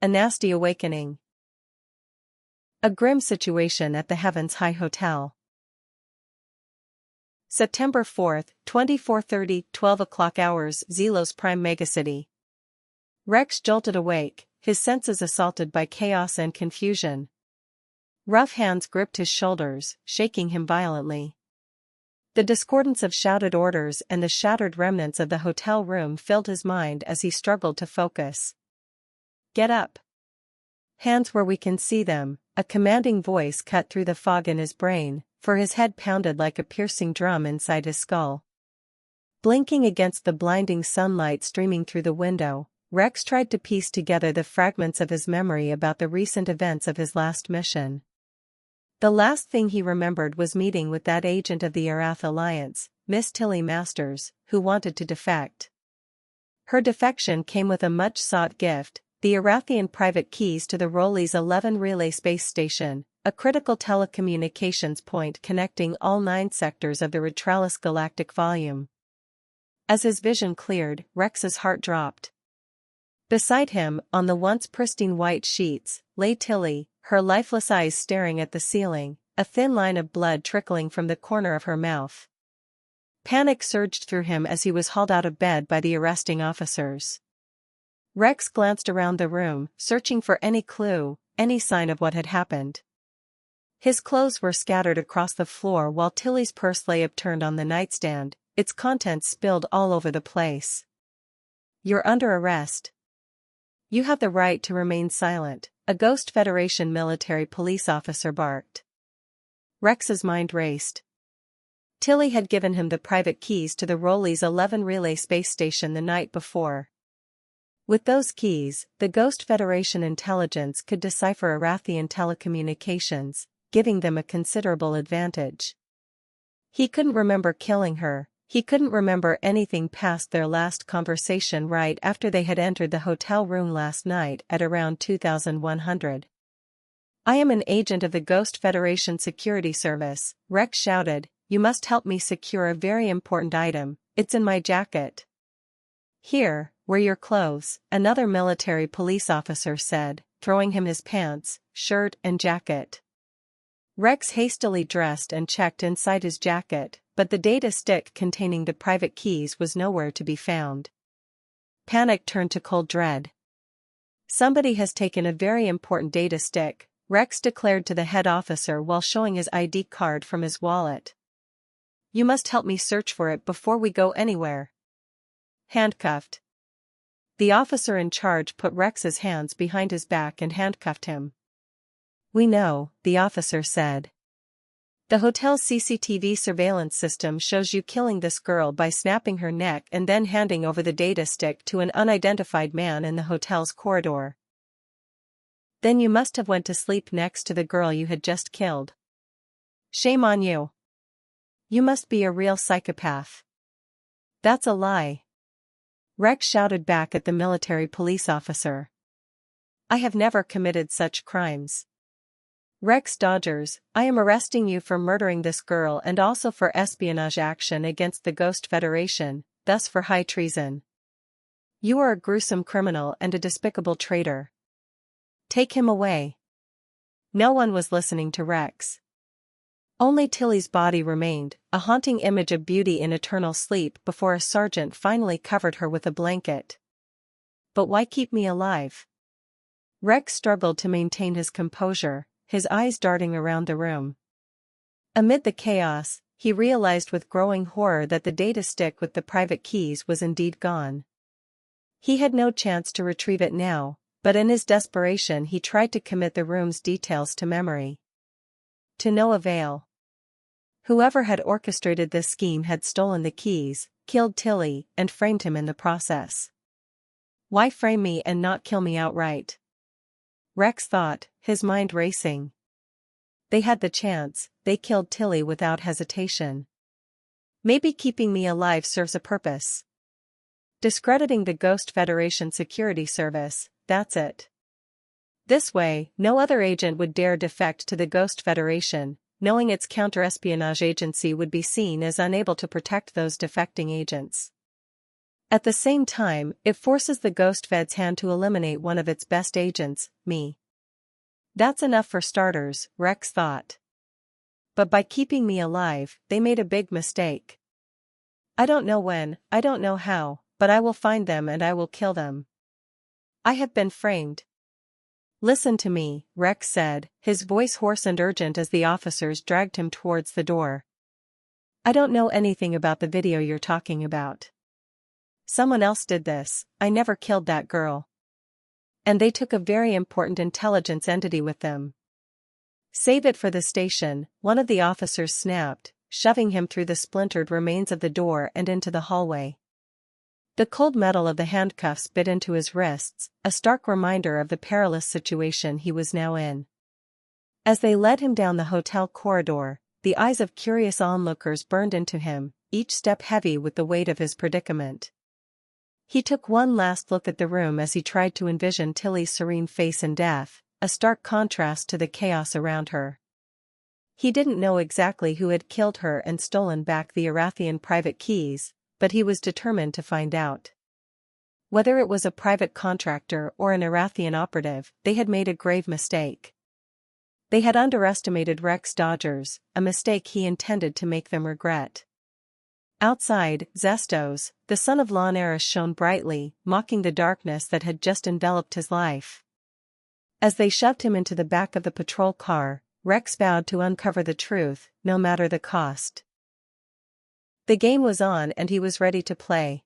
A nasty awakening. A grim situation at the Heavens High Hotel. September 4th, 24:30, 12 o'clock hours, Zelos Prime Megacity. Rex jolted awake, his senses assaulted by chaos and confusion. Rough hands gripped his shoulders, shaking him violently. The discordance of shouted orders and the shattered remnants of the hotel room filled his mind as he struggled to focus. "Get up. Hands where we can see them," a commanding voice cut through the fog in his brain, for his head pounded like a piercing drum inside his skull. Blinking against the blinding sunlight streaming through the window, Rex tried to piece together the fragments of his memory about the recent events of his last mission. The last thing he remembered was meeting with that agent of the Arath Alliance, Miss Tilly Masters, who wanted to defect. Her defection came with a much-sought gift, the Arathian private keys to the Rollies 11 relay space station, a critical telecommunications point connecting all 9 sectors of the Retralis galactic volume. As his vision cleared, Rex's heart dropped. Beside him, on the once pristine white sheets, lay Tilly, her lifeless eyes staring at the ceiling, a thin line of blood trickling from the corner of her mouth. Panic surged through him as he was hauled out of bed by the arresting officers. Rex glanced around the room, searching for any clue, any sign of what had happened. His clothes were scattered across the floor while Tilly's purse lay upturned on the nightstand, its contents spilled all over the place. "You're under arrest. You have the right to remain silent," a Ghost Federation military police officer barked. Rex's mind raced. Tilly had given him the private keys to the Rollies 11 relay space station the night before. With those keys, the Ghost Federation intelligence could decipher Arathian telecommunications, giving them a considerable advantage. He couldn't remember killing her. He couldn't remember anything past their last conversation right after they had entered the hotel room last night at around 2100. "I am an agent of the Ghost Federation Security Service," Rex shouted. "You must help me secure a very important item. It's in my jacket." "Here, wear your clothes," another military police officer said, throwing him his pants, shirt and jacket. Rex hastily dressed and checked inside his jacket, but the data stick containing the private keys was nowhere to be found. Panic turned to cold dread. "Somebody has taken a very important data stick," Rex declared to the head officer while showing his ID card from his wallet. "You must help me search for it before we go anywhere." Handcuffed. The officer in charge put Rex's hands behind his back and handcuffed him. "We know," the officer said. "The hotel's CCTV surveillance system shows you killing this girl by snapping her neck and then handing over the data stick to an unidentified man in the hotel's corridor. Then you must have went to sleep next to the girl you had just killed. Shame on you. You must be a real psychopath." "That's a lie," Rex shouted back at the military police officer. "I have never committed such crimes." "Rex Dodgers, I am arresting you for murdering this girl and also for espionage action against the Ghost Federation, thus for high treason. You are a gruesome criminal and a despicable traitor. Take him away." No one was listening to Rex. Only Tilly's body remained, a haunting image of beauty in eternal sleep before a sergeant finally covered her with a blanket. "But why keep me alive?" Rex struggled to maintain his composure, his eyes darting around the room. Amid the chaos, he realized with growing horror that the data stick with the private keys was indeed gone. He had no chance to retrieve it now, but in his desperation he tried to commit the room's details to memory. To no avail. Whoever had orchestrated this scheme had stolen the keys, killed Tilly, and framed him in the process. Why frame me and not kill me outright? Rex thought, his mind racing. They had the chance, they killed Tilly without hesitation. Maybe keeping me alive serves a purpose. Discrediting the Ghost Federation Security Service, that's it. This way, no other agent would dare defect to the Ghost Federation, knowing its counter-espionage agency would be seen as unable to protect those defecting agents. At the same time, it forces the Ghost Fed's hand to eliminate one of its best agents, me. That's enough for starters, Rex thought. But by keeping me alive, they made a big mistake. I don't know when, I don't know how, but I will find them and I will kill them. I have been framed. Listen to me, Rex said, his voice hoarse and urgent as the officers dragged him towards the door. I don't know anything about the video you're talking about. Someone else did this, I never killed that girl. And they took a very important intelligence entity with them. Save it for the station, one of the officers snapped, shoving him through the splintered remains of the door and into the hallway. The cold metal of the handcuffs bit into his wrists, a stark reminder of the perilous situation he was now in. As they led him down the hotel corridor, the eyes of curious onlookers burned into him, each step heavy with the weight of his predicament. He took one last look at the room as he tried to envision Tilly's serene face in death, a stark contrast to the chaos around her. He didn't know exactly who had killed her and stolen back the Arathian private keys, but he was determined to find out. Whether it was a private contractor or an Arathian operative, they had made a grave mistake. They had underestimated Rex Dodgers, a mistake he intended to make them regret. Outside, Zestos, the son of Lonaris, shone brightly, mocking the darkness that had just enveloped his life. As they shoved him into the back of the patrol car, Rex vowed to uncover the truth, no matter the cost. The game was on and he was ready to play.